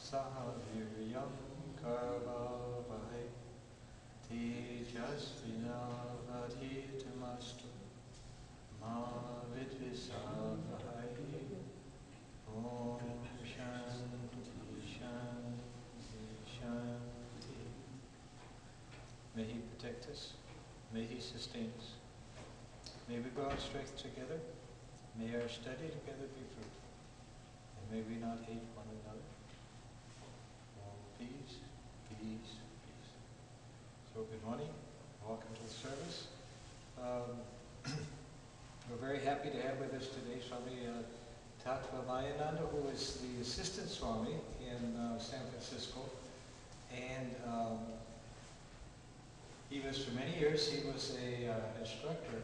sahaviryam karvavahai tejasvinavadhitamastu ma vidvisavahai. Om Shanti Shanti Shanti. May He protect us. May He sustain us. May we grow in strength together. May our study together be fruitful. And may we not hate one another. Peace, peace, peace. So good morning. Welcome to the service. We're very happy to have with us today Swami Tattwamayananda, who is the assistant Swami in San Francisco. And he was, for many years, he was an instructor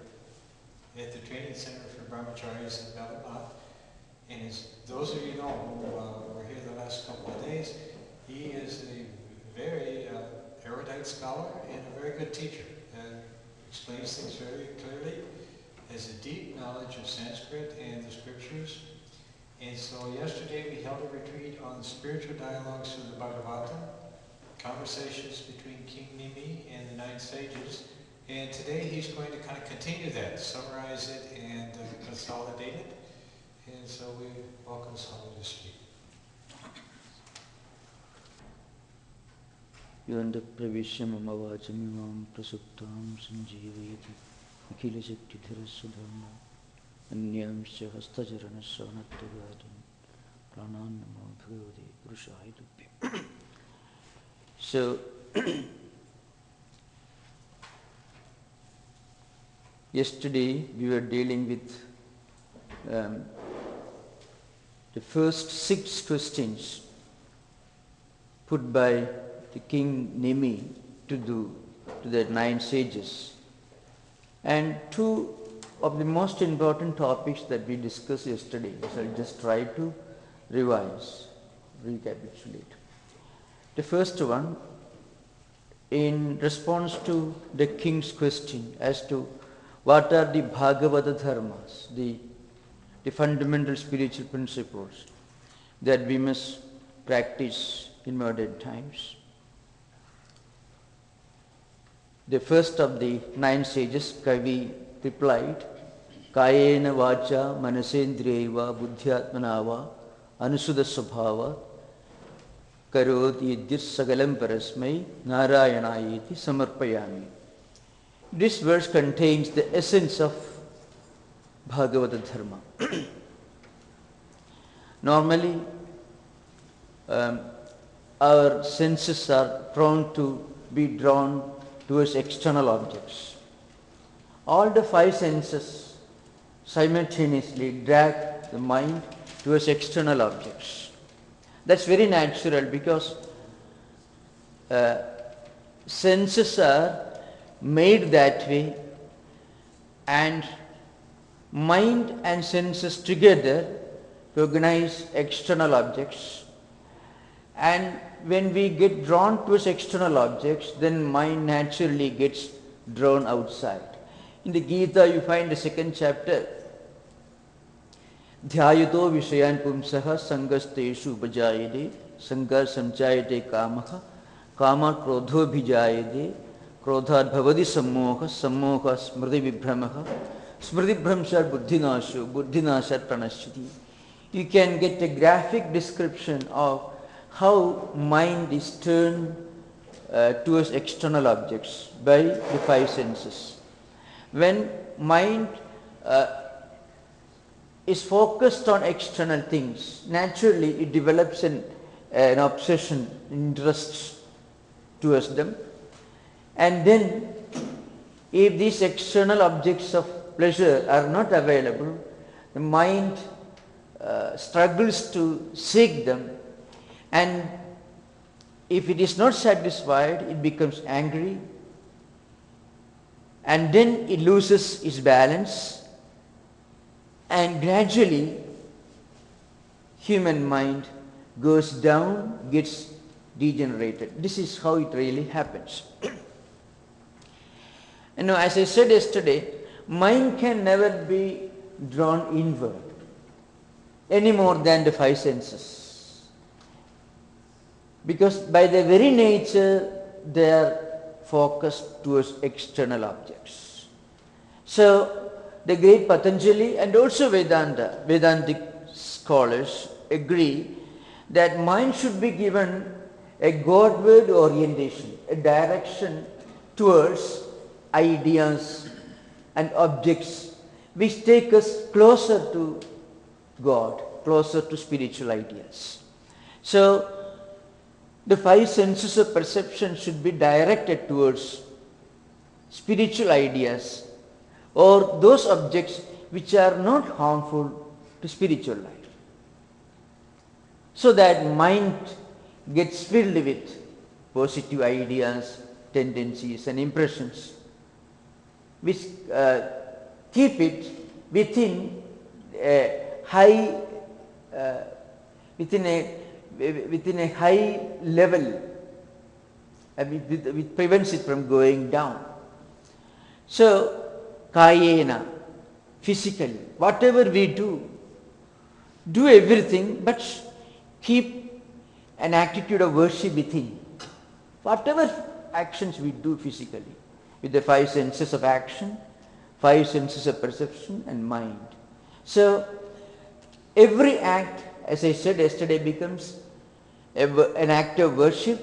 at the training center for Brahmacharis in Belur Math. And as those of you know who were here the last couple of days, he is a very erudite scholar and a very good teacher. Explains things very clearly, has a deep knowledge of Sanskrit and the Scriptures. And so yesterday we held a retreat on spiritual dialogues through the Bhagavatam, conversations between King Nimi and the 9 sages. And today he's going to kind of continue that, summarize it and consolidate it. And so we welcome Swami to speak. Yonda pravishya mama vachamimam prasuptam sanjeevayati akhila shaktidharasya dharma anyamsya hastacharana sanattavadam pranan namo bhagavate purushaya tubbhyam. So, yesterday we were dealing with the first 6 questions put by the King Nimi to the 9 sages. And 2 of the most important topics that we discussed yesterday, so I'll just try to recapitulate. The first one, in response to the king's question as to what are the Bhagavata Dharmas, the fundamental spiritual principles that we must practice in modern times. The first of the 9 sages, Kavi, replied, Kayena vacha manasendriyaiva buddhyatmanava anusudha svabhava karoti yadhir sagalam parasmai narayanayeti samarpayami. This verse contains the essence of Bhagavata Dharma. Normally, our senses are prone to be drawn towards external objects. All the 5 senses simultaneously drag the mind towards external objects. That's very natural because senses are made that way, and mind and senses together recognize external objects. And when we get drawn towards external objects, then mind naturally gets drawn outside. In the Gita you find the 2nd chapter, Dhyayato Vishayan Pumsaha Sangasteshu Upajayade Sangar Samchayate Kamaha Kama Krodho Bhijayade Krodhat Bhavadi Sammoha Sammoha Smriti Vibhramaha Smriti Bhramsar Buddhinashu Buddhinasar Pranashyati. You can get a graphic description of how mind is turned towards external objects by the 5 senses. When mind is focused on external things, naturally it develops an obsession, interest towards them. And then if these external objects of pleasure are not available, the mind struggles to seek them. And if it is not satisfied, it becomes angry, and then it loses its balance, and gradually human mind goes down, gets degenerated. This is how it really happens. And now, as I said yesterday, mind can never be drawn inward any more than the 5 senses. because by their very nature they are focused towards external objects. So the great Patanjali and also Vedantic scholars agree that mind should be given a Godward orientation, a direction towards ideas and objects which take us closer to God, closer to spiritual ideas. So the five senses of perception should be directed towards spiritual ideas or those objects which are not harmful to spiritual life, so that mind gets filled with positive ideas, tendencies and impressions which keep it within a high within a high level, which prevents it from going down. So kayena, physically, whatever we do everything but keep an attitude of worship within. Whatever actions we do physically, with the five senses of action, five senses of perception and mind. So every act, as I said yesterday, becomes an act of worship.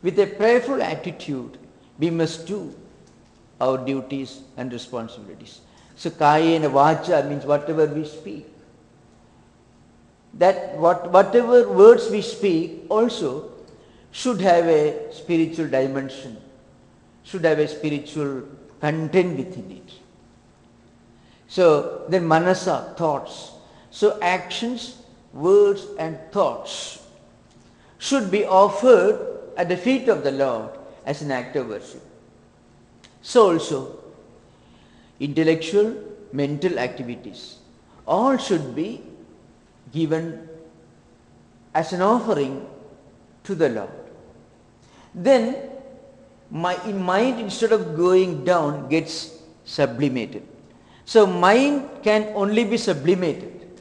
With a prayerful attitude, we must do our duties and responsibilities. So kayena vacha means whatever we speak. That whatever words we speak also should have a spiritual dimension, should have a spiritual content within it. So then manasa, thoughts. So actions, words and thoughts should be offered at the feet of the Lord as an act of worship. So also intellectual, mental activities, all should be given as an offering to the Lord. Then mind, instead of going down, gets sublimated. So mind can only be sublimated.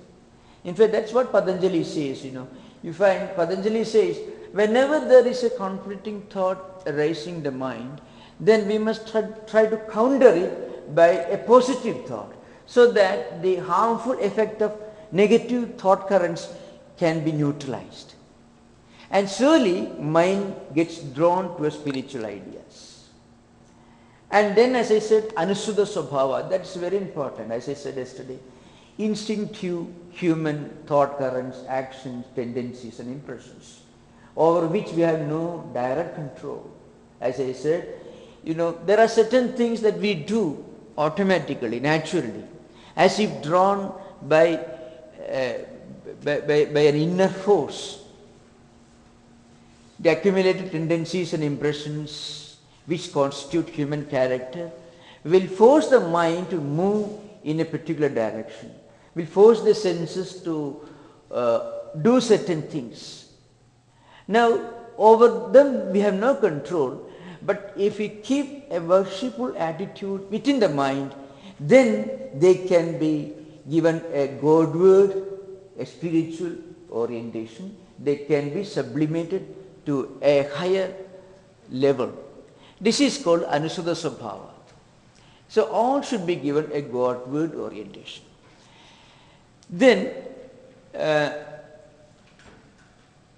In fact, that's what Patanjali says, You find Patanjali says, whenever there is a conflicting thought arising in the mind, then we must try to counter it by a positive thought, so that the harmful effect of negative thought currents can be neutralized. And slowly mind gets drawn to spiritual ideas. And then, as I said, anusudha swabhava, that's very important, as I said yesterday. Instinctive human thought currents, actions, tendencies and impressions, over which we have no direct control. As I said, there are certain things that we do automatically, naturally, as if drawn by an inner force. The accumulated tendencies and impressions which constitute human character will force the mind to move in a particular direction, will force the senses to do certain things. Now, over them we have no control, but if we keep a worshipful attitude within the mind, then they can be given a Godward, a spiritual orientation. They can be sublimated to a higher level. This is called anusudha swabhava. So all should be given a Godward orientation. Then,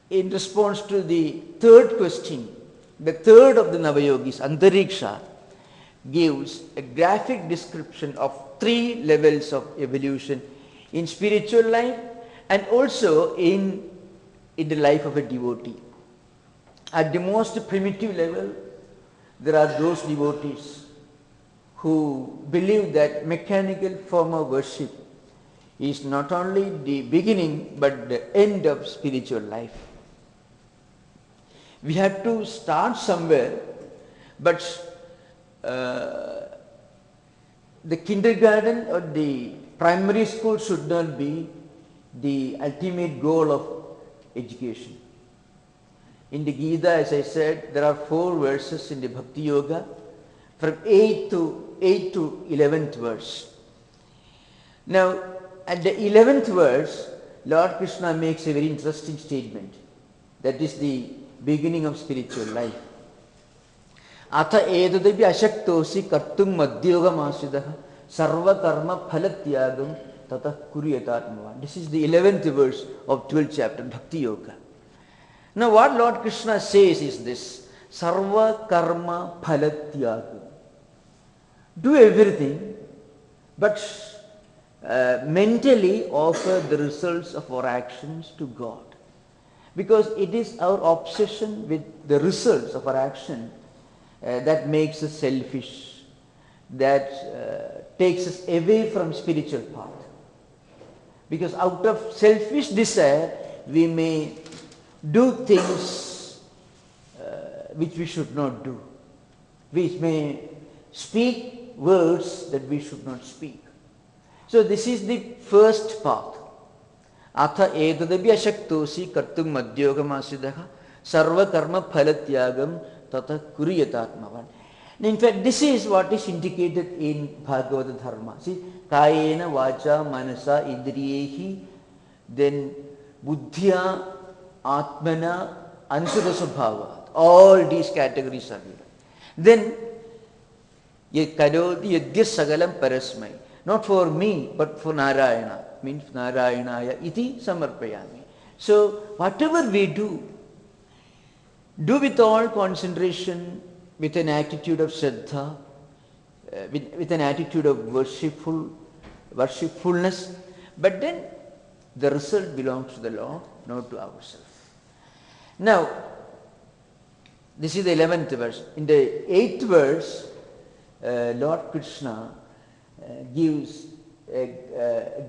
in response to the third question, the third of the Navayogis, Antariksha, gives a graphic description of three levels of evolution in spiritual life and also in the life of a devotee. At the most primitive level, there are those devotees who believe that mechanical form of worship is not only the beginning but the end of spiritual life. We have to start somewhere, but the kindergarten or the primary school should not be the ultimate goal of education. In the Gita, as I said, there are 4 verses in the Bhakti Yoga, from 8 to 11th verse. Now, at the 11th verse, Lord Krishna makes a very interesting statement. That is the beginning of spiritual life. Atha edadapi ashaktosi kartum madhyogam asidaha sarva karma phalatyagam tatah kuryatatmavan. This is the 11th verse of 12th chapter, Bhakti Yoga. Now what Lord Krishna says is this: sarva karma phalatyagam. Do everything, but mentally offer the results of our actions to God. Because it is our obsession with the results of our action that makes us selfish, that takes us away from spiritual path. Because out of selfish desire, we may do things which we should not do. We may speak words that we should not speak. So this is the first path. Atha edadapi ashaktosi kartum madhyogam asidaha sarva karma phalatyagam tata kuryatatmavan. In fact, this is what is indicated in Bhagavata Dharma. See, kayena vacha manasa indriyehi, then buddhya atmana ansuta svabhavat. All these categories are there. Then karoti yadya sagalam parasmai. Not for me, but for Narayana. Means Narayanaya iti samarpayami. So whatever we do with all concentration, with an attitude of Shraddha, with an attitude of worshipfulness, but then the result belongs to the Lord, not to ourselves. Now, this is the 11th verse. In the 8th verse, Lord Krishna gives a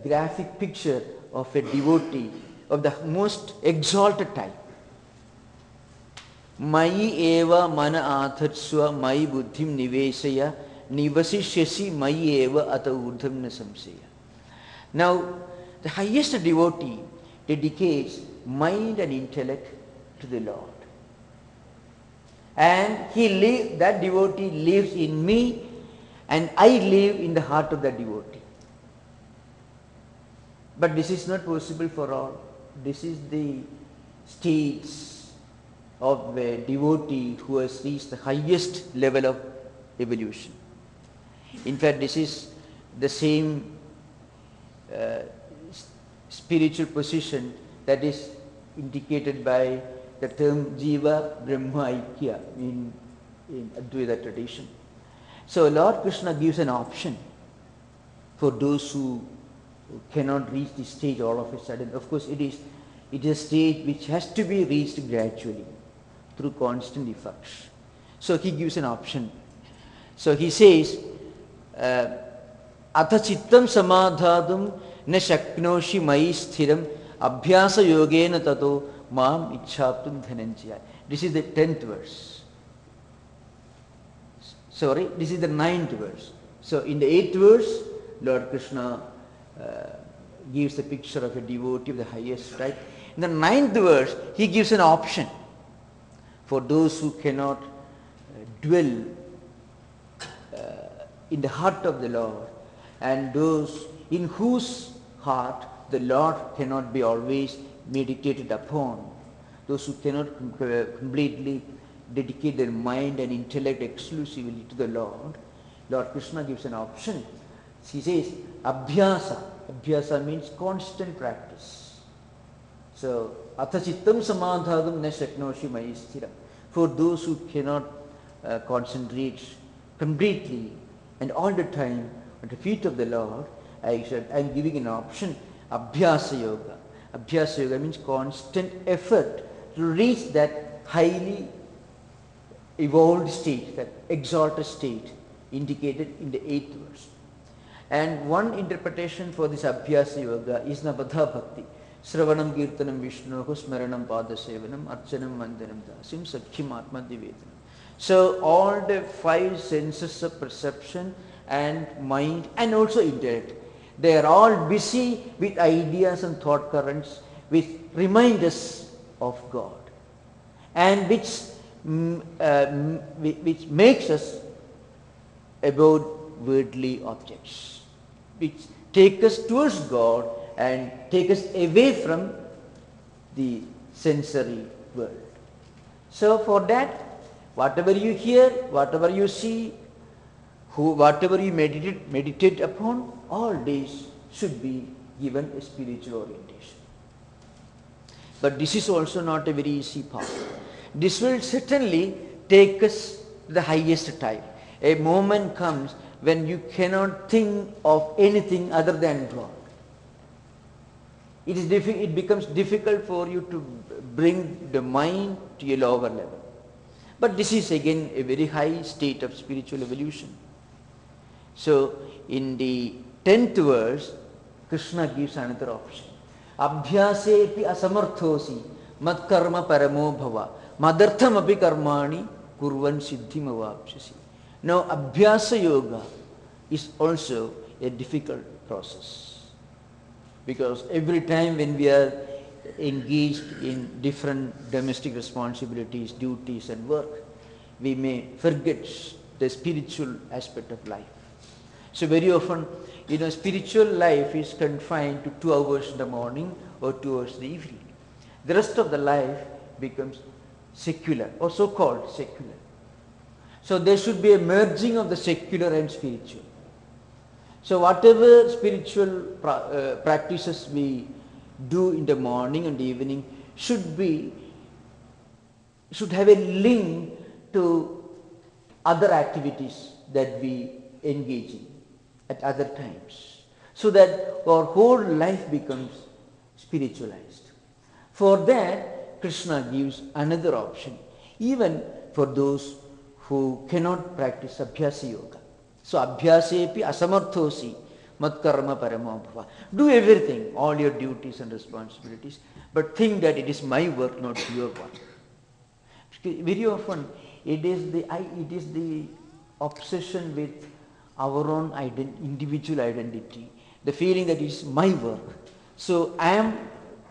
graphic picture of a devotee of the most exalted type. Mayi eva mana athatsva mayi buddhim nivesaya nivasishyasi mayi eva ata urdham na samsaya. Now, the highest devotee dedicates mind and intellect to the Lord. And that devotee lives in me, and I live in the heart of that devotee. But this is not possible for all. This is the states of a devotee who has reached the highest level of evolution. In fact, this is the same spiritual position that is indicated by the term Jiva Brahma Aikya in Advaita tradition. So Lord Krishna gives an option for those who cannot reach this stage all of a sudden. Of course, it is a stage which has to be reached gradually through constant efforts. So he gives an option. So he says, Atha chittam samadhadum na shaknoshi mai sthiram abhyasa yogena tato mam ichhaptum dhananjaya. This is the 10th verse. Sorry, this is the 9th verse. So in the 8th verse, Lord Krishna gives the picture of a devotee of the highest type. In the 9th verse, he gives an option for those who cannot dwell in the heart of the Lord, and those in whose heart the Lord cannot be always meditated upon, those who cannot completely dedicate their mind and intellect exclusively to the Lord. Lord Krishna gives an option. He says, Abhyasa. Abhyasa means constant practice. So, Atha chittam samadhadam na shaknoshi mai sthiram. For those who cannot concentrate completely and all the time at the feet of the Lord, I am giving an option, Abhyasa Yoga. Abhyasa Yoga means constant effort to reach that highly evolved state, that exalted state indicated in the 8th verse. And one interpretation for this Abhyasa Yoga is Navadha Bhakti. Sravanam Kirtanam Vishnoho Smaranam Padasevanam Archanam Mandanam Dasim Sakhyam Atma Divedanam. So all the 5 senses of perception and mind and also intellect, they are all busy with ideas and thought currents which remind us of God and which makes us about worldly objects, which take us towards God and take us away from the sensory world. So for that, whatever you hear, whatever you see, whatever you meditate upon, all these should be given a spiritual orientation. But this is also not a very easy path. This will certainly take us to the highest type. A moment comes when you cannot think of anything other than God. It becomes difficult for you to bring the mind to a lower level. But this is again a very high state of spiritual evolution. So in the 10th verse, Krishna gives another option. Abhyasepi asamarthosi mat karma paramo bhava madartham api karmani kurvan siddhim avapsyasi. Now Abhyasa yoga is also a difficult process, because every time when we are engaged in different domestic responsibilities, duties and work, we may forget the spiritual aspect of life. So very often, spiritual life is confined to 2 hours in the morning or 2 hours in the evening. The rest of the life becomes secular or so-called secular. So there should be a merging of the secular and spiritual. So whatever spiritual practices we do in the morning and the evening should have a link to other activities that we engage in at other times, so that our whole life becomes spiritualized. For that, Krishna gives another option, even for those who cannot practice Abhyasa yoga. So Abhyasepi asamarthosi mat karma paramo bhava. Do everything, all your duties and responsibilities, but think that it is my work, not your work. Very often it is the obsession with our own individual identity, the feeling that it is my work. So I am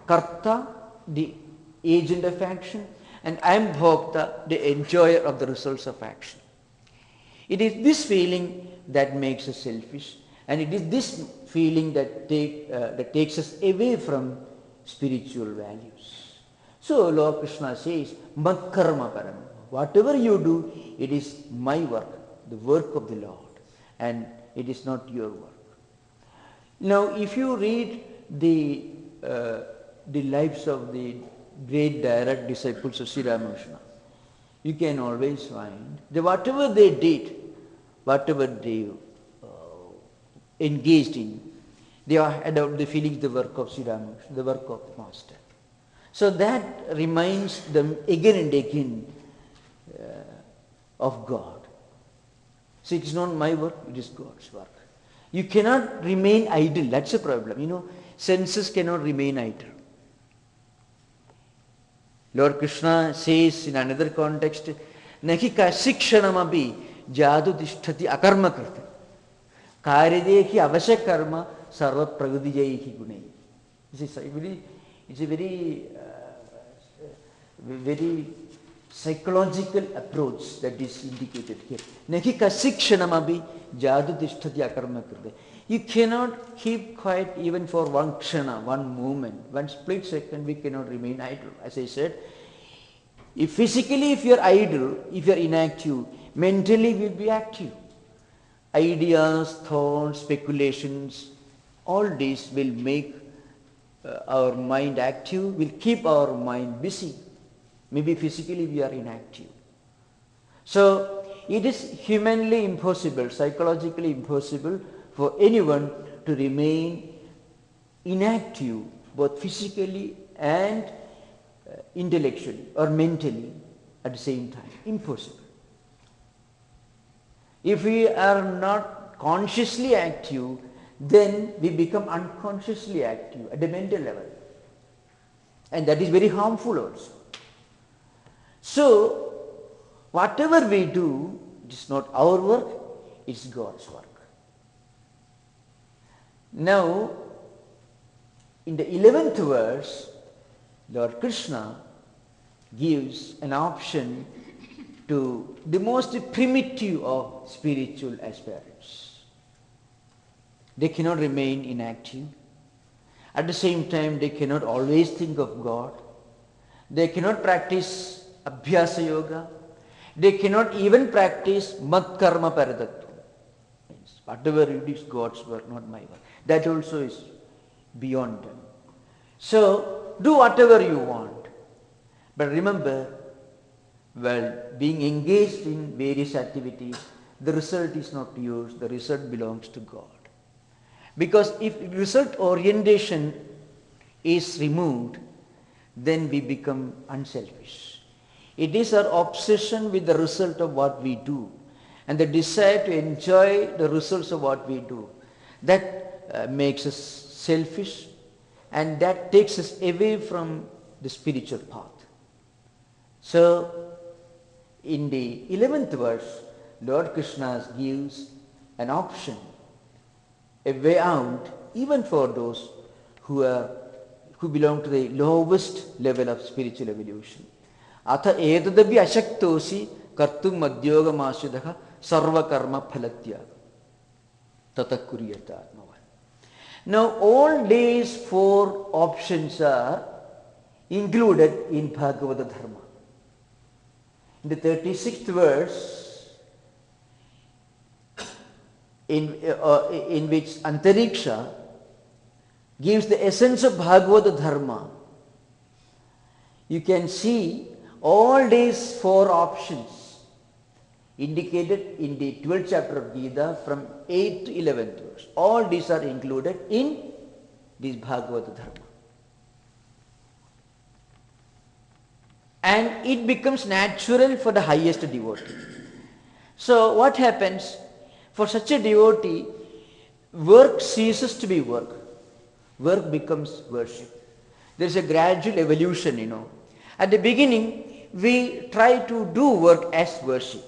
karta, the agent of action, and I am bhokta, the enjoyer of the results of action. It is this feeling that makes us selfish, and it is this feeling that takes us away from spiritual values. So Lord Krishna says, mat karma param. Whatever you do, it is my work, the work of the Lord, and it is not your work. Now, if you read the lives of the great direct disciples of Sri Ramakrishna, you can always find that whatever they did, whatever they engaged in, they had the feeling the work of Sri Ramakrishna, the work of the Master. So that reminds them again and again of God. So it is not my work, it is God's work. You cannot remain idle, that's a problem. Senses cannot remain idle. Lord Krishna says in another context, Nahi kasikshanamabi jadu tishtati akarma kriti. Karyadehi avasya karma sarva pragudijayihi gunai. It's a very psychological approach that is indicated here. Nahi kasikshanamabi jadu tishtati akarma kriti. You cannot keep quiet even for one kshana, one moment, one split second. We cannot remain idle. As I said, if physically if you are idle, if you are inactive, mentally we will be active. Ideas, thoughts, speculations, all these will make our mind active, will keep our mind busy. Maybe physically we are inactive. So it is humanly impossible, psychologically impossible for anyone to remain inactive both physically and intellectually or mentally at the same time. Impossible. If we are not consciously active, then we become unconsciously active at the mental level. And that is very harmful also. So, whatever we do, it is not our work, it is God's work. Now, in the 11th verse, Lord Krishna gives an option to the most primitive of spiritual aspirants. They cannot remain inactive. At the same time, they cannot always think of God. They cannot practice Abhyasa yoga. They cannot even practice mat karma paradattva. Whatever you do is God's work, not my work. That also is beyond them. So, do whatever you want. But remember, while being engaged in various activities, the result is not yours, the result belongs to God. Because if result orientation is removed, then we become unselfish. It is our obsession with the result of what we do and the desire to enjoy the results of what we do that makes us selfish, and that takes us away from the spiritual path. So, in the 11th verse, Lord Krishna gives an option, a way out, even for those who belong to the lowest level of spiritual evolution. Atha edadabi ashaktosi kartum madhyogamasyadaha sarva karma phalatyaga tatakuriyata atmavan. Now all these four options are included in Bhagavata Dharma. In the 36th verse, in which Antariksha gives the essence of Bhagavata Dharma, you can see all these four options indicated in the 12th chapter of Gita from 8th to 11th verse. All these are included in this Bhagavata Dharma. And it becomes natural for the highest devotee. So what happens? For such a devotee, work ceases to be work. Work becomes worship. There is a gradual evolution, At the beginning, we try to do work as worship.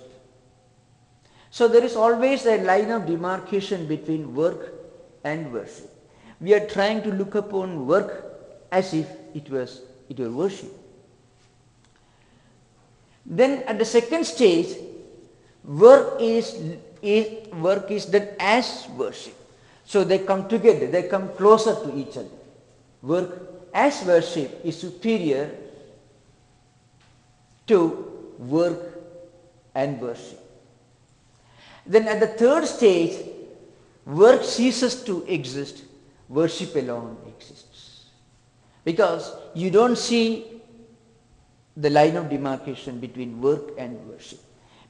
So there is always a line of demarcation between work and worship. We are trying to look upon work as if it were worship. Then at the second stage, work is done as worship. So they come together, they come closer to each other. Work as worship is superior to work and worship. Then at the third stage, work ceases to exist, worship alone exists. Because you don't see the line of demarcation between work and worship.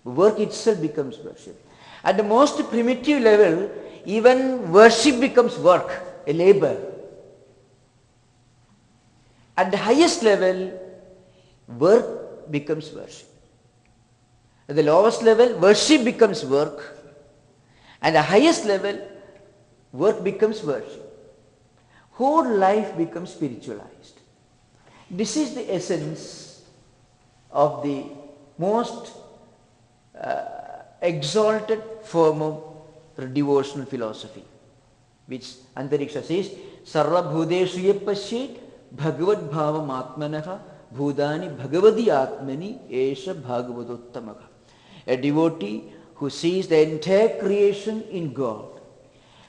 Work itself becomes worship. At the most primitive level, even worship becomes work, a labor. At the highest level, work becomes worship. At the lowest level, worship becomes work. At the highest level, work becomes worship. Whole life becomes spiritualized. This is the essence of the most exalted form of devotional philosophy, which Antariksha says, Sarva bhudeshu ye pasyet bhagavad bhavam atmanaha bhudani bhagavadi atmani esha bhagavadottamaha. A devotee who sees the entire creation in God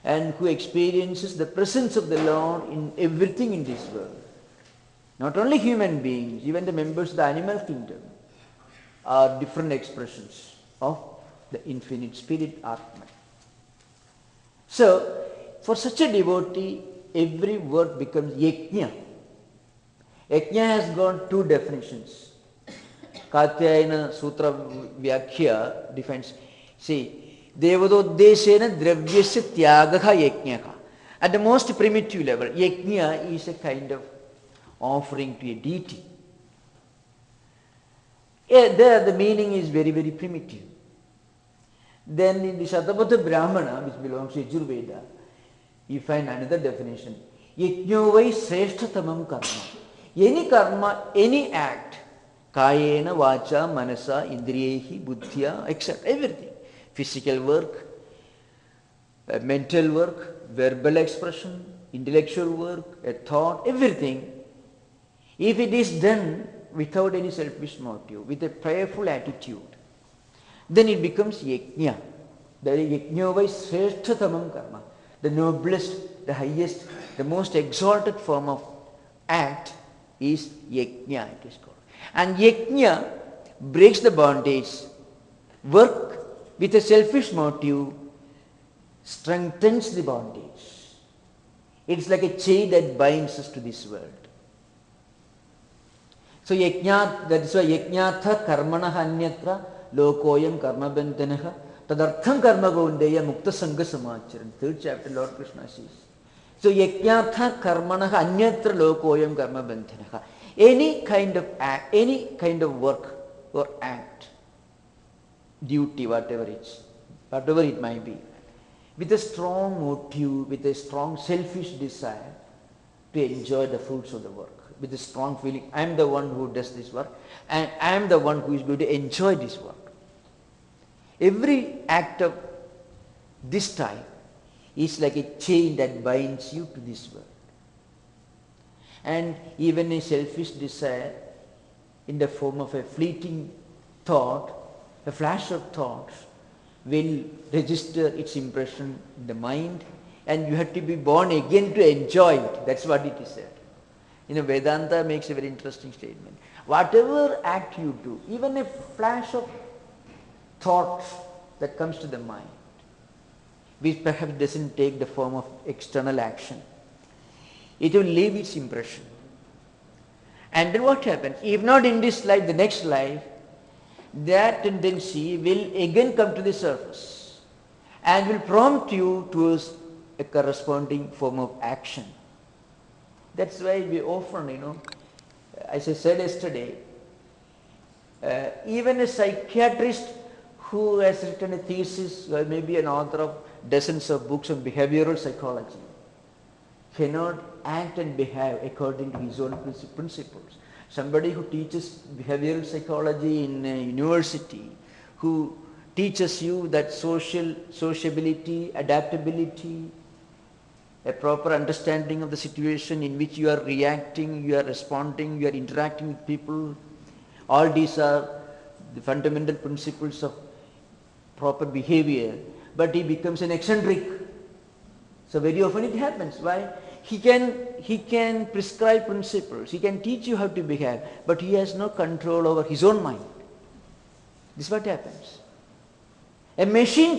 and who experiences the presence of the Lord in everything in this world. Not only human beings, even the members of the animal kingdom are different expressions of the infinite spirit Atman. So, for such a devotee, every word becomes yajna. Yajna has got two definitions. Katyayana Sutra Vyakhya defines, see, Devadodeshena dravyasya tyagaha yajnaka. At the most primitive level, yajna is a kind of offering to a deity. There the meaning is very, very primitive. Then in the Shatabata Brahmana, which belongs to Yajurveda, you find another definition. Yajnavai sreshtatamam karma. Any karma, any act, kayena, vacha, manasa, indriyehi, buddhya, etc. Everything. Physical work, mental work, verbal expression, intellectual work, a thought, everything. If it is done without any selfish motive, with a prayerful attitude, then it becomes yajna. The yajnavai sreshtatamam karma. The noblest, the highest, the most exalted form of act is yajna, it is called. And yajna breaks the bondage. Work with a selfish motive strengthens the bondage. It's like a chain that binds us to this world. So that is why yajnatha karmana anyatra lokoyam karma bandhanaha tadartham karma gondeya mukta sangha samacharan. 3rd chapter, Lord Krishna says. So yajnatha karmana anyatra lokoyam karma bandhanaha. Any kind of act, any kind of work or act, duty, whatever it might be, with a strong motive, with a strong selfish desire to enjoy the fruits of the work, with a strong feeling, I am the one who does this work and I am the one who is going to enjoy this work. Every act of this type is like a chain that binds you to this world. And even a selfish desire in the form of a fleeting thought, a flash of thoughts, will register its impression in the mind, and you have to be born again to enjoy it. That's what it is said. Vedanta makes a very interesting statement. Whatever act you do, even a flash of thought that comes to the mind, which perhaps doesn't take the form of external action, it will leave its impression. And then what happens? If not in this life, the next life, that tendency will again come to the surface and will prompt you towards a corresponding form of action. That's why we often, as I said yesterday, even a psychiatrist who has written a thesis or maybe an author of dozens of books on behavioral psychology cannot act and behave according to his own principles. Somebody who teaches behavioral psychology in a university, who teaches you that sociability, adaptability, a proper understanding of the situation in which you are reacting, you are responding, you are interacting with people, all these are the fundamental principles of proper behavior, but he becomes an eccentric. So very often it happens. Why? He can prescribe principles, he can teach you how to behave, but he has no control over his own mind. This is what happens. A machine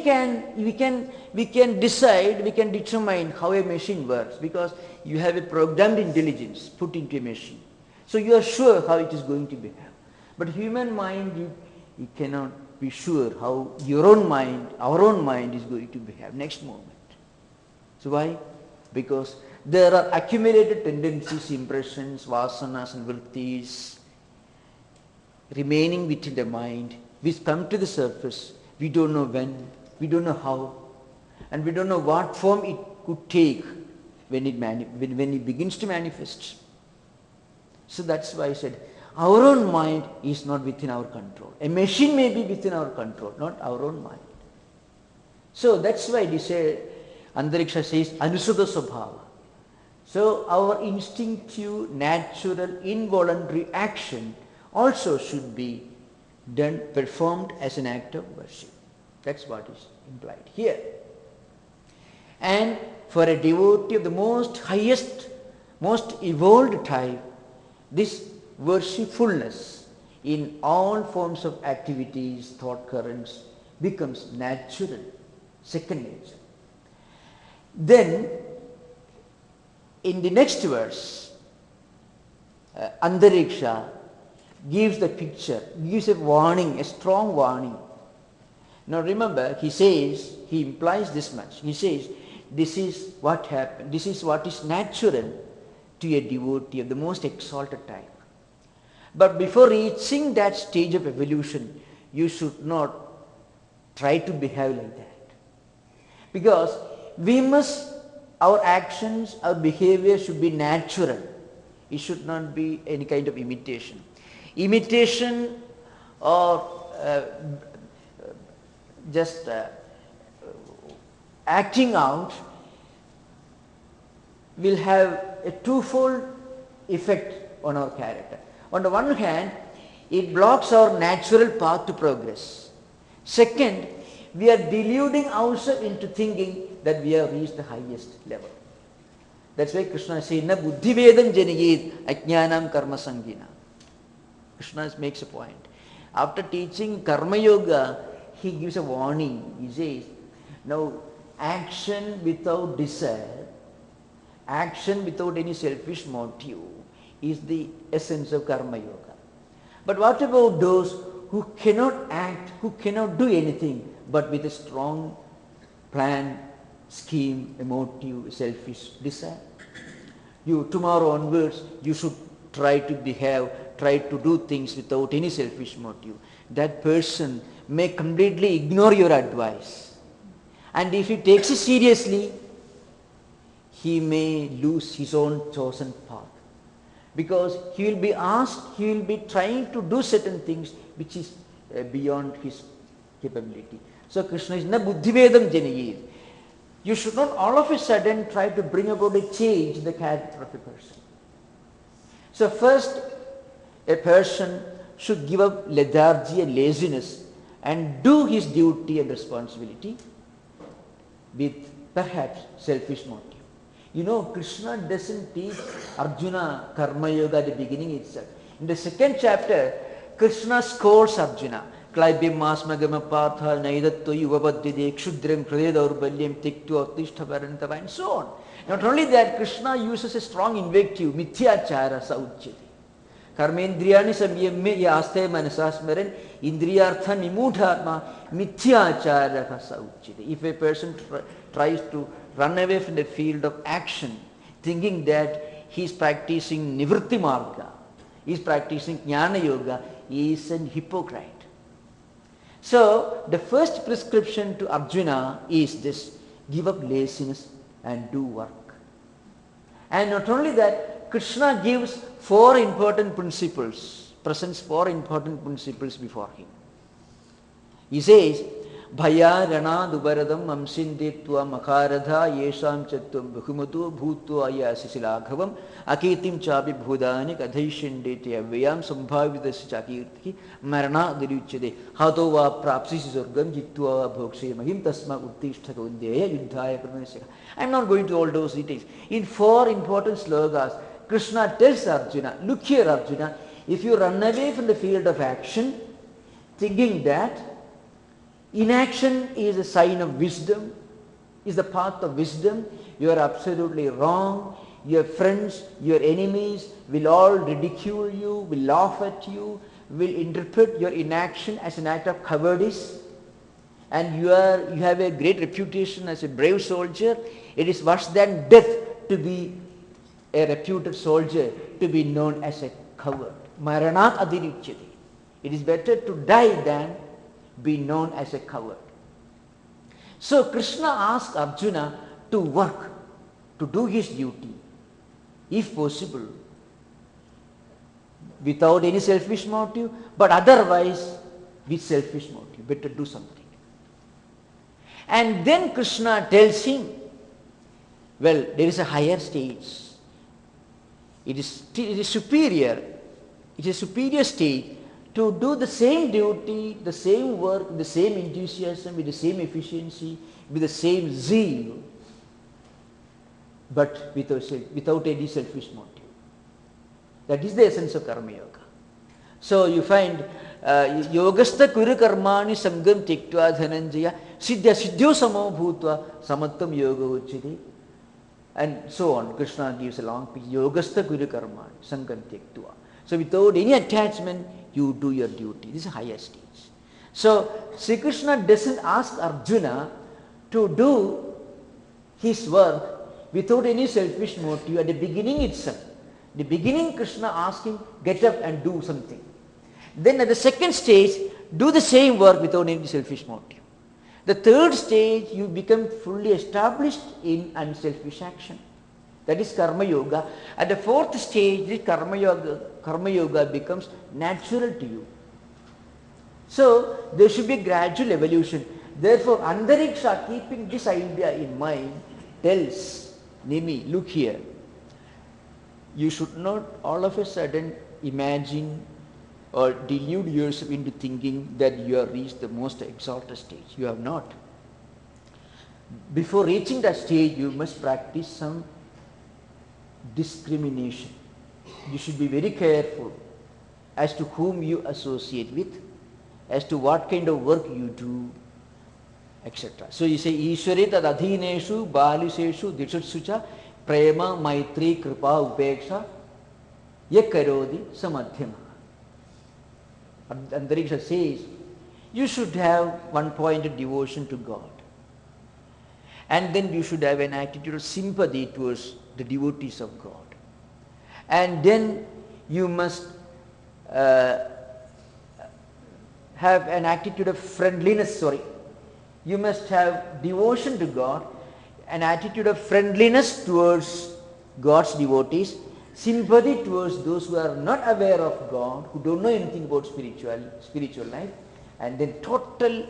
we can decide, we can determine how a machine works because you have a programmed intelligence put into a machine. So you are sure how it is going to behave. But human mind, you cannot be sure how your own mind, our own mind is going to behave next moment. So why? Because there are accumulated tendencies, impressions, vasanas and vrittis remaining within the mind which come to the surface. We don't know when, we don't know how, and we don't know what form it could take when it begins to manifest. So that's why I said our own mind is not within our control. A machine may be within our control, not our own mind. So that's why they say, Antariksha says, Anusudha Swabhava. So our instinctive, natural, involuntary action also should be performed as an act of worship. That's what is implied here. And for a devotee of the most highest, most evolved type, this worshipfulness in all forms of activities, thought currents, becomes natural, second nature. Then, in the next verse, Antariksha gives the picture, gives a warning, a strong warning. Now remember, he implies this much. He says, this is what happened, this is what is natural to a devotee of the most exalted type. But before reaching that stage of evolution, you should not try to behave like that. Because our actions, our behavior should be natural. It should not be any kind of imitation. Imitation or just acting out will have a twofold effect on our character. On the one hand, it blocks our natural path to progress. Second, we are deluding ourselves into thinking that we have reached the highest level. That's why Krishna says, Na buddhi vedam janayet ajnanam karma sangina. Krishna makes a point. After teaching Karma Yoga, he gives a warning. He says, now action without desire, action without any selfish motive is the essence of Karma Yoga. But what about those who cannot act, who cannot do anything but with a strong plan, scheme, a motive, selfish desire? You, tomorrow onwards, you should try to behave, try to do things without any selfish motive. That person may completely ignore your advice. And if he takes it seriously, he may lose his own chosen path. Because he will be asked, he will be trying to do certain things which is beyond his capability. So Krishna is na buddhivedam janayet. You should not all of a sudden try to bring about a change in the character of a person. So first, a person should give up lethargy and laziness and do his duty and responsibility with perhaps selfish motive. You know, Krishna doesn't teach Arjuna Karma Yoga at the beginning itself. In the second chapter, Krishna scolds Arjuna. Klaibhyam masmagama partha naidatva yuvabadhyade kshudram hridayadaurbalyam tiktu atishthavarantava, and so on. Not only that, Krishna uses a strong invective, mithyachara sauchyate. Karmendriyani samyamya yaste manasasmaran indriyartha nimudhatma mithyachara sauchyate. If a person tries to run away from the field of action, thinking that he is practicing nivritti marga, he is practicing jnana yoga, he is an hypocrite. So the first prescription to Arjuna is this: give up laziness and do work. And not only that, Krishna gives four important principles, presents four important principles before him. He says, Bhaya Rana Dubaradam Amsindetva Makaradha Yesham Chatvam Bhumatu Bhutva Ayasisilagham Akitim Chabi Bhudani Kadhaishindete Avyam Sambhavidasi Chakirti Marana Diruchade Hatova Prapsis Urgam Jitva Bhokshe Mahim Tasma Uttishta Kundeya Yudhaya Pramesika. I am not going to all those details. In four important slogas, Krishna tells Arjuna, look here Arjuna, if you run away from the field of action, thinking that inaction is a sign of wisdom, is the path of wisdom, you are absolutely wrong. Your friends, your enemies will all ridicule you, will laugh at you, will interpret your inaction as an act of cowardice, and you have a great reputation as a brave soldier. It is worse than death to be a reputed soldier, to be known as a coward. Maranat adirichati. It is better to die than be known as a coward. So Krishna asked Arjuna to work, to do his duty, if possible, without any selfish motive, but otherwise with selfish motive. Better do something. And then Krishna tells him, well, there is a higher stage. It is superior. It is a superior stage to do the same duty, the same work, the same enthusiasm, with the same efficiency, with the same zeal, but without any selfish motive. That is the essence of Karma Yoga. So you find Yogastha Kuru Karmani Sangam Tiktva Dhananjaya Siddhya Siddhyo Samo Bhutva Samattam Yoga Uchiti, and so on. Krishna gives a long speech. Yogastha Kuru Karmani Sangam Tiktva. So without any attachment, you do your duty. This is a higher stage. So Sri Krishna doesn't ask Arjuna to do his work without any selfish motive at the beginning itself. The beginning, Krishna asks him, get up and do something. Then at the second stage, do the same work without any selfish motive. The third stage, you become fully established in unselfish action. That is Karma Yoga. At the fourth stage, this Karma Yoga becomes natural to you. So there should be a gradual evolution. Therefore, Andariksha, keeping this idea in mind, tells Nimi, look here. You should not all of a sudden imagine or delude yourself into thinking that you have reached the most exalted stage. You have not. Before reaching that stage, you must practice some discrimination. You should be very careful as to whom you associate with. as to what kind of work you do, etc. So you say, Ishwari tad adhineshu baliseshu dishutsucha prema maitri kripa upeksha yakarodi samadhyama. Antariksha says, you should have one-pointed devotion to God. And then you should have an attitude of sympathy towards the devotees of God. And then you must have an attitude of friendliness, You must have devotion to God, an attitude of friendliness towards God's devotees, sympathy towards those who are not aware of God, who don't know anything about spiritual life, and then total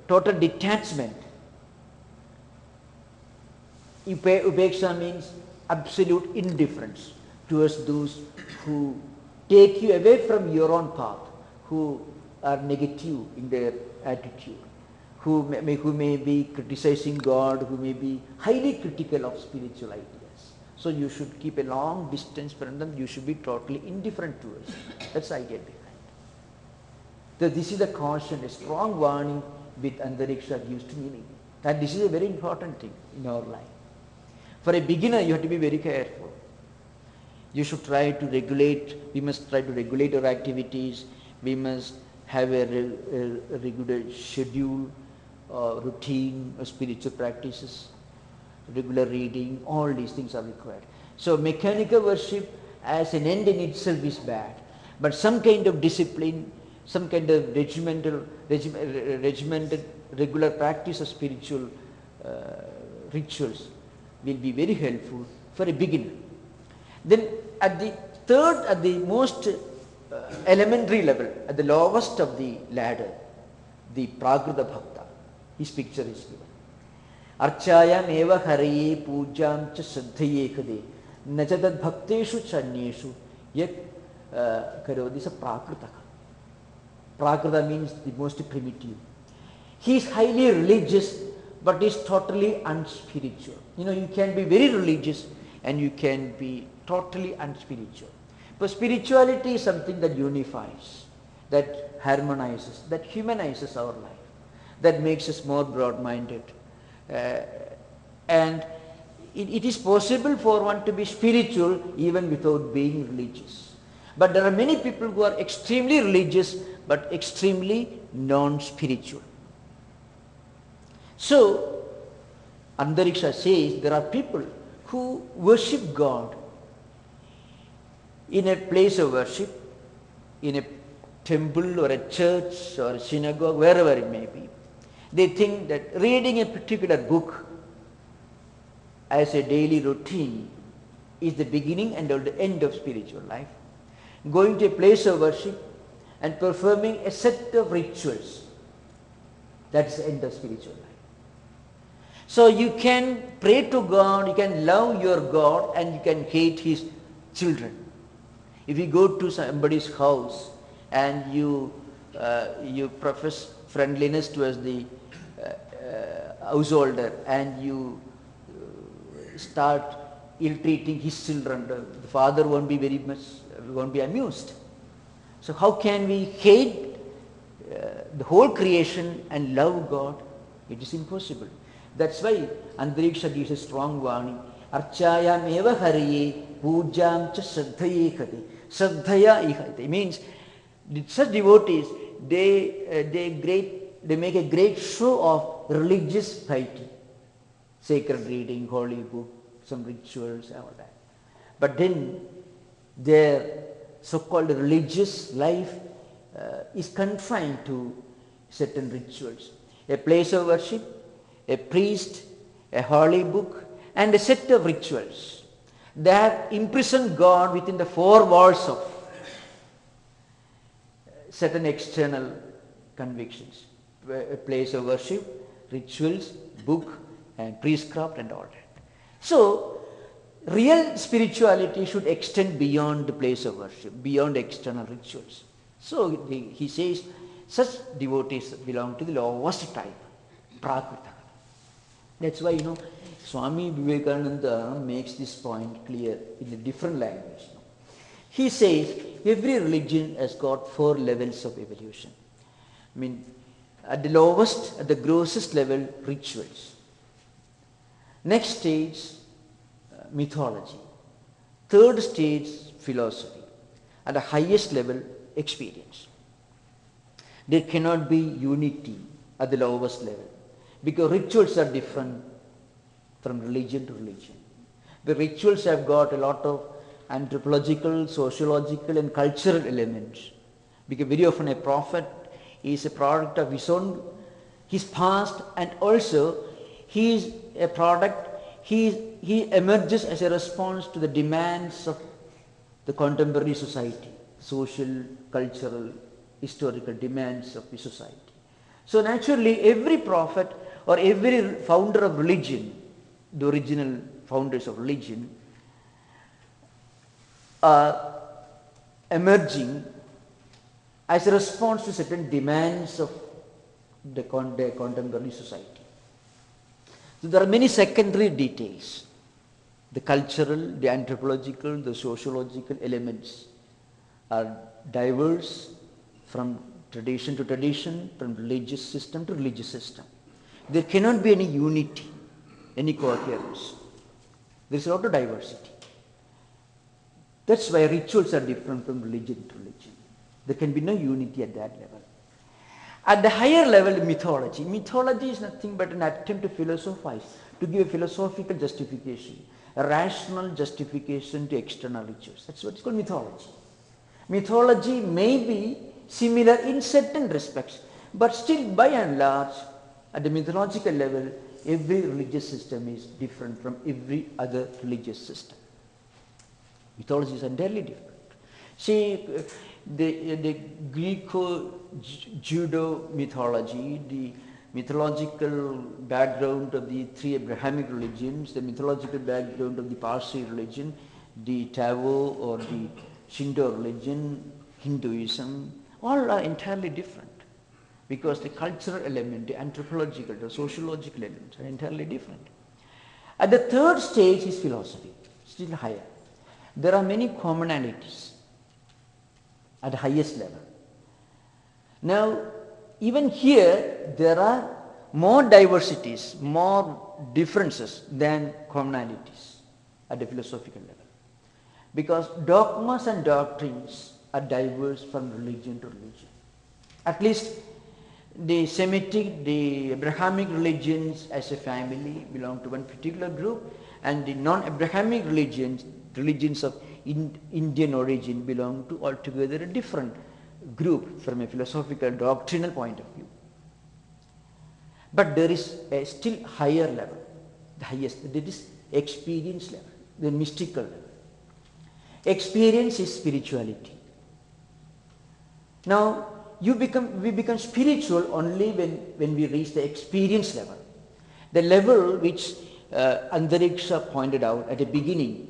total detachment. Upeksha means absolute indifference towards those who take you away from your own path, who are negative in their attitude, who may be criticizing God, who may be highly critical of spiritual ideas. So you should keep a long distance from them. You should be totally indifferent towards them. That's the idea behind. So this is a caution, a strong warning with Antariksha gives to meaning. And this is a very important thing in our life. For a beginner, you have to be very careful. You should try to regulate, we must try to regulate our activities. We must have a regular schedule, routine of spiritual practices, regular reading, all these things are required. So mechanical worship as an end in itself is bad, but some kind of discipline, some kind of regimented regular practice of spiritual rituals will be very helpful for a beginner. Then at the most elementary level, at the lowest of the ladder, the Prakrita Bhakta, his picture is given. Archayam eva hariye pujam cha shraddhaye khade nachatad bhakteshu chanyeshu yak karodi sa prakritaka. Prakrita means the most primitive. He is highly religious but is totally unspiritual. You can be very religious and you can be totally unspiritual. But spirituality is something that unifies, that harmonizes, that humanizes our life, that makes us more broad-minded. And it is possible for one to be spiritual even without being religious. But there are many people who are extremely religious but extremely non-spiritual. So, Antariksha says there are people who worship God in a place of worship, in a temple or a church or a synagogue, wherever it may be. They think that reading a particular book as a daily routine is the beginning and the end of spiritual life. Going to a place of worship and performing a set of rituals, that's the end of spiritual life. So you can pray to God, you can love your God, and you can hate his children. If you go to somebody's house and you profess friendliness towards the householder and you start ill-treating his children, the father won't be amused. So how can we hate the whole creation and love God? It is impossible. That's why Antariksha gives a strong warning. Archayam eva hariye pujam cha shraddhaye khate. Shraddhaya ihate. It means such devotees, they make a great show of religious piety. Sacred reading, holy book, some rituals, and all that. But then their so-called religious life is confined to certain rituals. A place of worship, a priest, a holy book, and a set of rituals. They have imprisoned God within the four walls of certain external convictions. A place of worship, rituals, book, and priestcraft, and all that. So, real spirituality should extend beyond the place of worship, beyond external rituals. So, he says, such devotees belong to the lowest type, Prakrita. That's why, Swami Vivekananda makes this point clear in a different language. He says every religion has got 4 levels of evolution. I mean, at the lowest, at the grossest level, rituals. Next stage, mythology. Third stage, philosophy. At the highest level, experience. There cannot be unity at the lowest level because rituals are different from religion to religion. The rituals have got a lot of anthropological, sociological and cultural elements, because very often a prophet is a product of his past, and also he is a product, he emerges as a response to the demands of the contemporary society, social, cultural, historical demands of the society. So naturally every prophet or every founder of religion, the original founders of religion, are emerging as a response to certain demands of the contemporary society. So there are many secondary details. The cultural, the anthropological, the sociological elements are diverse from tradition to tradition, from religious system to religious system. There cannot be any unity, any coherence. There is a lot of diversity. That's why rituals are different from religion to religion. There can be no unity at that level. At the higher level, mythology. Mythology is nothing but an attempt to philosophize, to give a philosophical justification, a rational justification to external rituals. That's what is called mythology. Mythology may be similar in certain respects, but still by and large, at the mythological level, every religious system is different from every other religious system. Mythology is entirely different. See, the Greco-Judo mythology, the mythological background of the 3 Abrahamic religions, the mythological background of the Parsi religion, the Tao or the Shinto religion, Hinduism, all are entirely different because the cultural element, the anthropological, the sociological elements are entirely different. At the third stage is philosophy, still higher. There are many commonalities at the highest level. Now, even here, there are more diversities, more differences than commonalities at the philosophical level. Because dogmas and doctrines are diverse from religion to religion. At least the Semitic, the Abrahamic religions as a family belong to one particular group, and the non-Abrahamic religions of Indian origin belong to altogether a different group from a philosophical doctrinal point of view. But there is a still higher level, the highest, that is experience level, the mystical level. Experience is spirituality. Now, we become spiritual only when we reach the experience level. The level which Antariksha pointed out at the beginning,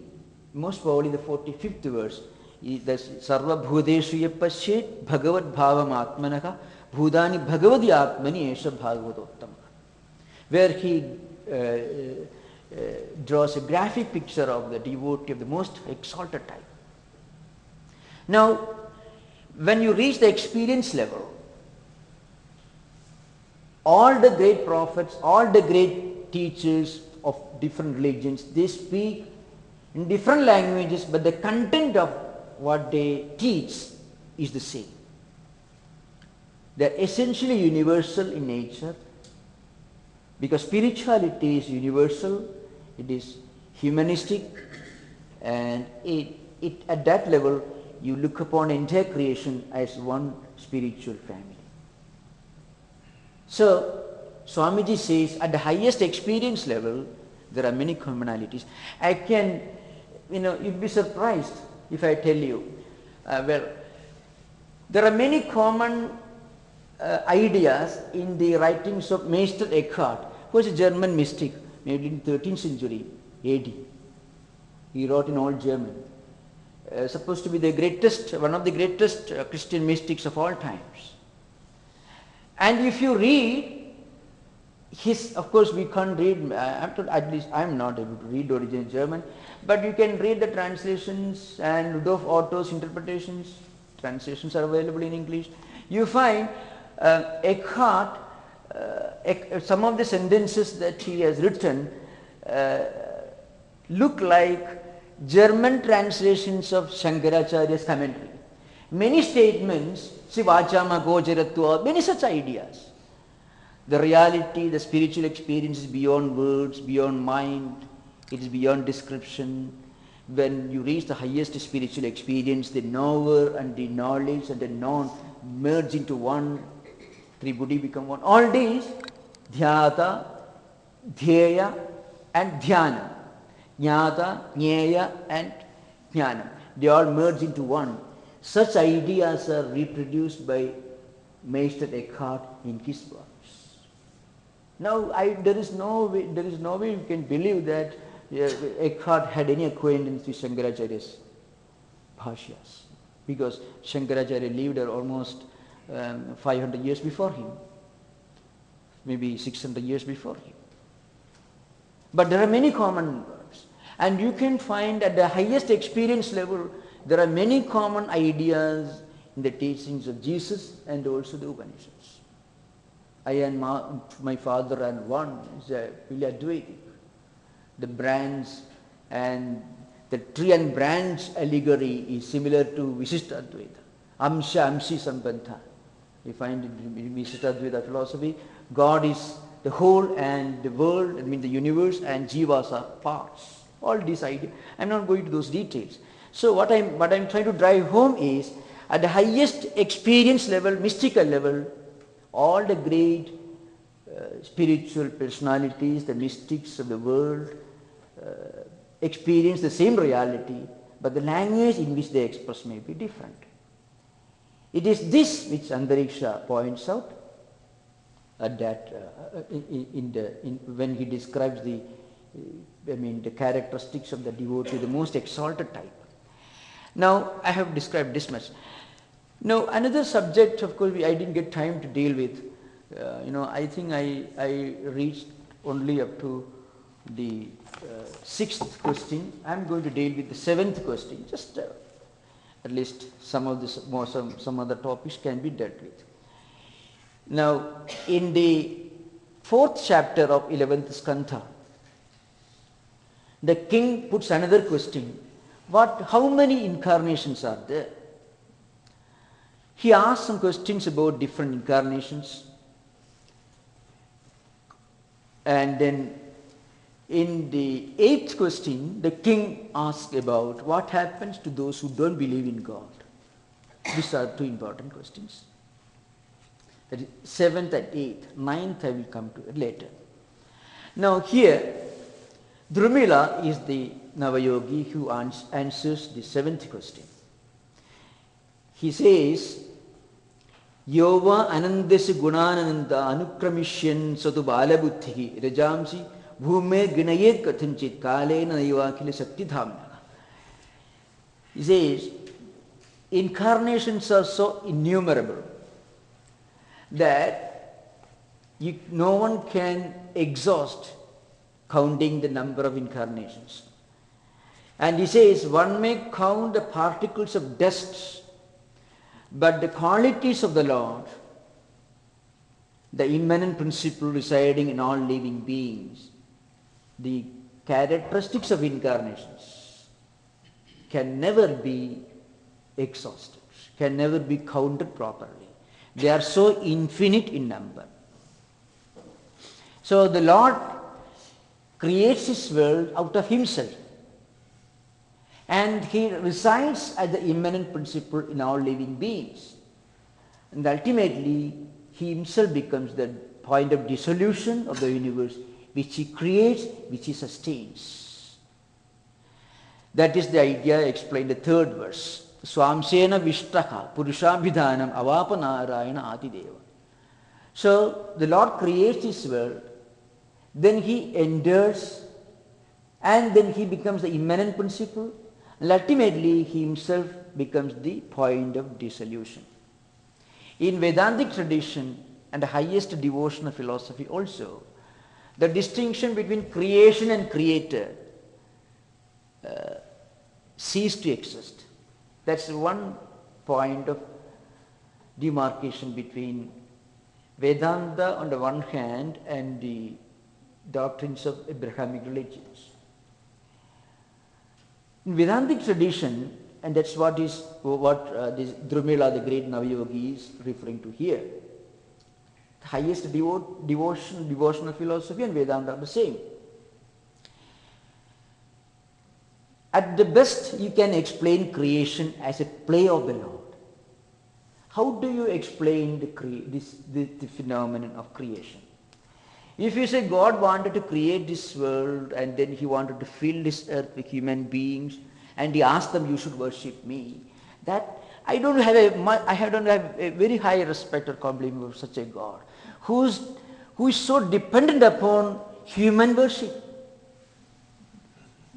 most probably the 45th verse, is Sarva Bhudeshu Yapashet Bhagavad Bhavam Atmanaha Bhudani Bhagavadi Atmani Esha Bhagavadottama, where he draws a graphic picture of the devotee of the most exalted type. Now, when you reach the experience level, all the great prophets, all the great teachers of different religions, they speak in different languages, but the content of what they teach is the same. They are essentially universal in nature, because spirituality is universal, it is humanistic, and it at that level you look upon entire creation as one spiritual family. So Swamiji says at the highest experience level there are many commonalities. I can, you'd be surprised if I tell you, there are many common ideas in the writings of Meister Eckhart, who was a German mystic, made in 13th century AD. He wrote in Old German. Supposed to be the greatest, one of the greatest Christian mystics of all times. And if you read of course we can't read, at least I'm not able to read original German, but you can read the translations and Rudolf Otto's interpretations. Translations are available in English. You find Eckhart, some of the sentences that he has written look like German translations of Shankaracharya's commentary. Many statements, Sivachama Gocharatva, many such ideas. The reality, the spiritual experience is beyond words, beyond mind, it is beyond description. When you reach the highest spiritual experience, the knower and the knowledge and the known merge into one, Tribhuti become one. All these, Dhyata, Dhyeya and Dhyana. Jnata, Jnaya and Jnanam. They all merge into one. Such ideas are reproduced by Meister Eckhart in his works. Now, there is no way you can believe that Eckhart had any acquaintance with Shankaracharya's bhashyas, because Shankaracharya lived almost 500 years before him, maybe 600 years before him. But there are many common words, and you can find at the highest experience level there are many common ideas in the teachings of Jesus and also the Upanishads. I and my father are one is really Advaitic. The branch and the tree and branch allegory is similar to Visishta Advaita. Amsha Amshi Sambandha. You find it in Visishta Advaita philosophy. God is the whole and the world, the universe, and jivas are parts. All these ideas. I'm not going to those details. So what I'm trying to drive home is, at the highest experience level, mystical level, all the great spiritual personalities, the mystics of the world, experience the same reality, but the language in which they express may be different. It is this which Antariksha points out at that when he describes the characteristics of the devotee, the most exalted type. Now, I have described this much. Now, another subject, of course, I didn't get time to deal with. I think I reached only up to the 6th question. I'm going to deal with the 7th question. Just at least some other topics can be dealt with. Now, in the 4th chapter of 11th Skandha, the king puts another question. How many incarnations are there? He asks some questions about different incarnations. And then in the 8th question, the king asks about what happens to those who don't believe in God. These are two important questions. That is 7th and 8th. 9th I will come to it later. Now here, Drumila is the Navayogi who answers the 7th question. He says, Yova anandasi gunananda anukramisyan satu balabuddhi rajamsi bhume ginayet kathanchit kalena naivakila sakti dhamna. He says, incarnations are so innumerable that no one can exhaust counting the number of incarnations. And he says, one may count the particles of dust, but the qualities of the Lord, the immanent principle residing in all living beings, the characteristics of incarnations can never be exhausted, can never be counted properly. They are so infinite in number. So the Lord creates His world out of Himself, and He resides as the immanent principle in all living beings. And ultimately, He Himself becomes the point of dissolution of the universe, which He creates, which He sustains. That is the idea explained in the 3rd verse. Swamsena vishtaka purushambhidhanam avapanarayana atideva. So the Lord creates His world, then He endures, and then He becomes the immanent principle, and ultimately He Himself becomes the point of dissolution. In Vedantic tradition and the highest devotional philosophy also, The distinction between creation and creator cease to exist. That's one point of demarcation between Vedanta on the one hand and the doctrines of Abrahamic religions. In Vedantic tradition, and that's what this Drumila, the great Navayogi, is referring to here. The highest devotional philosophy and Vedanta are the same. At the best, you can explain creation as a play of the Lord. How do you explain the phenomenon of creation? If you say God wanted to create this world and then he wanted to fill this earth with human beings and he asked them, you should worship me, that I don't have a very high respect or compliment for such a God who is so dependent upon human worship.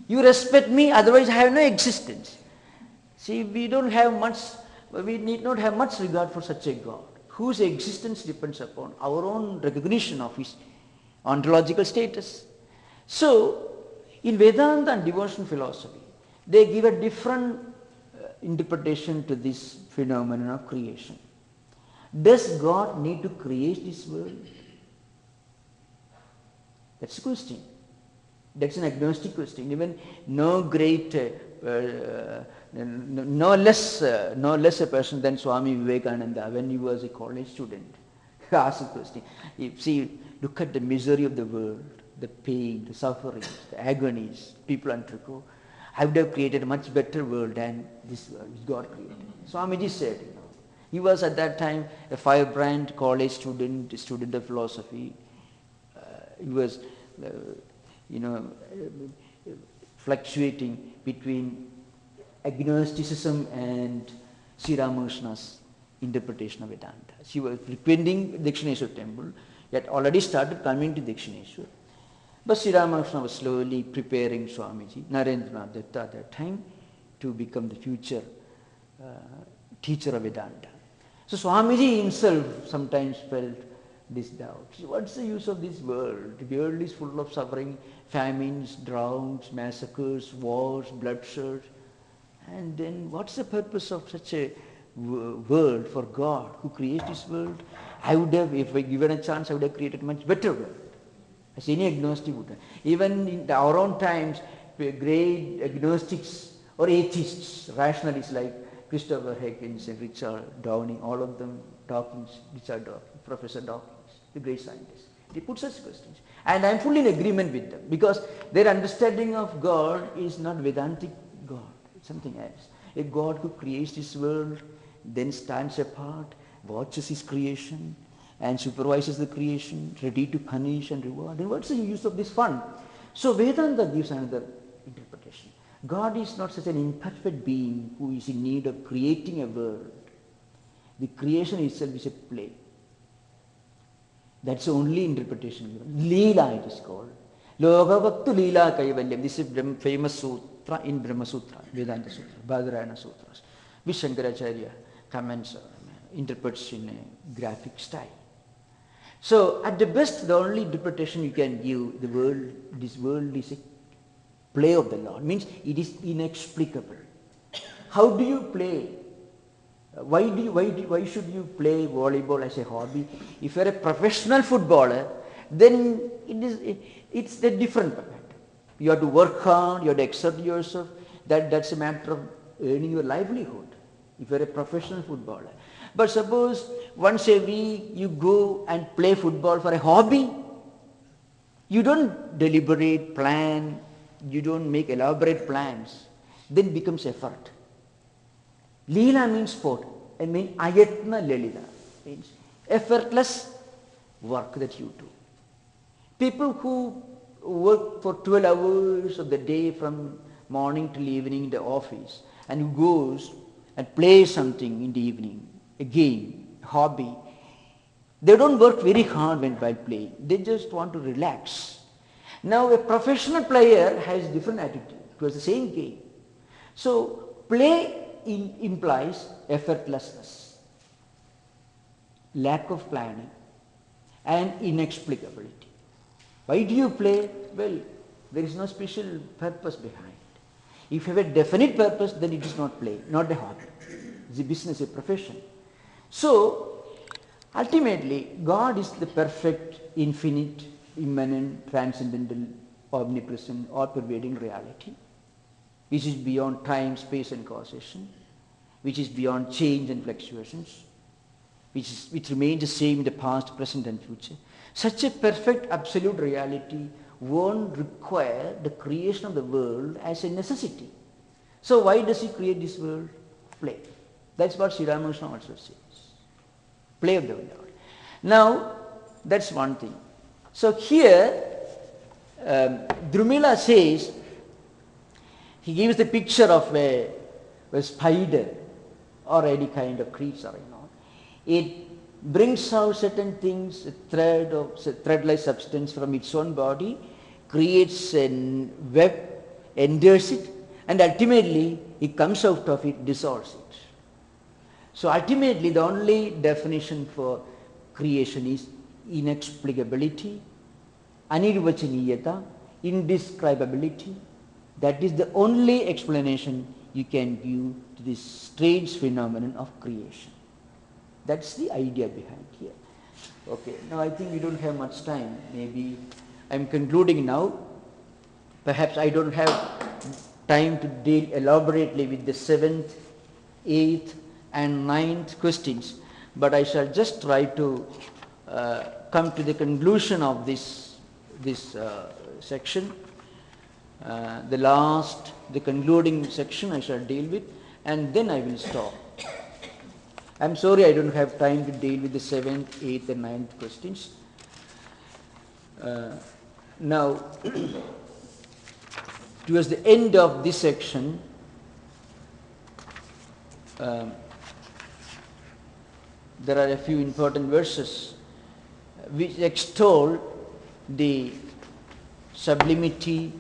You respect me, otherwise I have no existence. See, we need not have much regard for such a God whose existence depends upon our own recognition of his ontological status. So, in Vedanta and devotional philosophy, they give a different interpretation to this phenomenon of creation. Does God need to create this world? That's the question. That's an agnostic question. Even no less a person than Swami Vivekananda, when he was a college student, he asked the question. See, look at the misery of the world, the pain, the sufferings, the agonies people undergo. I would have created a much better world than this world which God created. Swamiji said, he was at that time a firebrand college student, a student of philosophy. He was, fluctuating between agnosticism and Sri Ramakrishna's interpretation of Vedanta. She was frequenting Dakshineshwar temple, yet already started coming to Dakshineshwar. But Sri Ramakrishna was slowly preparing Swamiji, Narendranath Datta at that time, to become the future teacher of Vedanta. So Swamiji himself sometimes felt this doubt. What's the use of this world? The world is full of suffering, famines, droughts, massacres, wars, bloodshed. And then what's the purpose of such a world for God who creates this world? I would have, if I given a chance, I would have created a much better world. As any agnostic would have. Even in our own times, great agnostics or atheists, rationalists like Christopher Hitchens and Richard Dawkins, all of them, Richard Dawkins, Professor Dawkins, the great scientists, they put such questions. And I am fully in agreement with them because their understanding of God is not Vedantic God, it's something else. A God who creates this world, then stands apart, watches his creation, and supervises the creation, ready to punish and reward. And what's the use of this fun? So Vedanta gives another interpretation. God is not such an imperfect being who is in need of creating a world. The creation itself is a play. That's the only interpretation given. Leela it is called. Logavaktu Leela Kaivalyam. This is a famous sutra in Brahma Sutra, Vedanta Sutra, Badarayana Sutras, which Shankaracharya comments, interprets in a graphic style. So at the best, the only interpretation you can give, this world is a play of the Lord, means it is inexplicable. How do you play? Why should you play volleyball as a hobby? If you are a professional footballer, then it's a different matter. You have to work hard, you have to exert yourself. That's a matter of earning your livelihood if you are a professional footballer. But suppose once a week you go and play football for a hobby, you don't deliberate, plan, you don't make elaborate plans, then becomes effort. Leela means sport. I mean ayatna lelila, means effortless work that you do. People who work for 12 hours of the day from morning till evening in the office and who goes and plays something in the evening, a game, a hobby, they don't work very hard while playing. They just want to relax. Now a professional player has different attitude towards the same game. So play implies effortlessness, lack of planning and inexplicability. Why do you play? Well, there is no special purpose behind. If you have a definite purpose, then it is not play, not a hobby. It's a business, a profession. So, ultimately, God is the perfect, infinite, immanent, transcendental, omnipresent, all-pervading reality, which is beyond time, space and causation, which is beyond change and fluctuations, which remains the same in the past, present and future. Such a perfect, absolute reality won't require the creation of the world as a necessity. So why does he create this world? Play. That's what Sri Ramakrishna also says. Play of the Lord. Now, that's one thing. So here, Drumila says, he gives the picture of a spider or any kind of creature, It brings out certain things, a thread-like substance from its own body, creates a web, enters it, and ultimately it comes out of it, dissolves it. So ultimately the only definition for creation is inexplicability, anirvachaniyata, indescribability. That is the only explanation you can give to this strange phenomenon of creation. That's the idea behind here. Okay, now I think we don't have much time. Maybe I'm concluding now. Perhaps I don't have time to deal elaborately with the 7th, 8th and 9th questions, but I shall just try to come to the conclusion of this section. The concluding section I shall deal with, and then I will stop. I'm sorry I don't have time to deal with the 7th, 8th and 9th questions. Now, towards the end of this section, there are a few important verses which extol the sublimity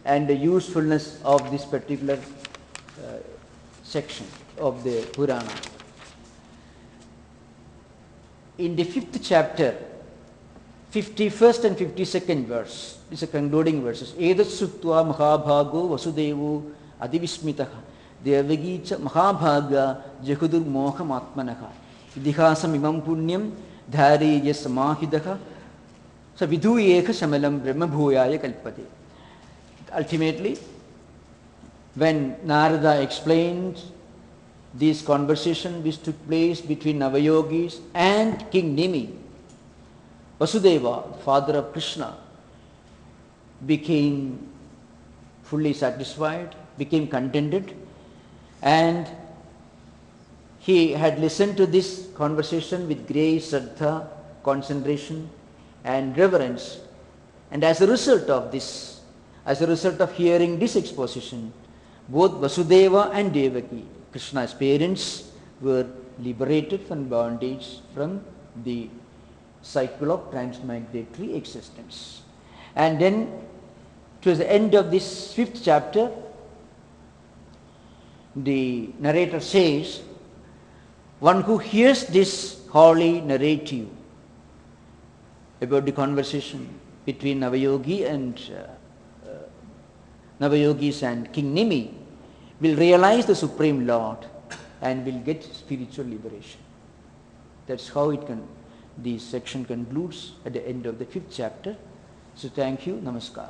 and the usefulness of this particular section of the Purana. In the 5th chapter, 51st and 52nd verse, is a concluding verses. Edat sutva mahabhago vasudevo adivismitaha devagicha mahabhaga jahudur moham atmanaha idihasam imam punyam dharija samahidaha sa viduyeka samalam brahma bhuyaya kalpate. Ultimately, when Narada explained this conversation which took place between Navayogis and King Nimi, Vasudeva, father of Krishna, became fully satisfied, became contented, and he had listened to this conversation with great Shraddha, concentration and reverence. And as a result of this, as a result of hearing this exposition, both Vasudeva and Devaki, Krishna's parents, were liberated from bondage from the cycle of transmigratory existence. And then, towards the end of this 5th chapter, the narrator says, one who hears this holy narrative about the conversation between Navayogis and King Nimi will realize the Supreme Lord and will get spiritual liberation. That's how this section concludes at the end of the 5th chapter. So thank you. Namaskar.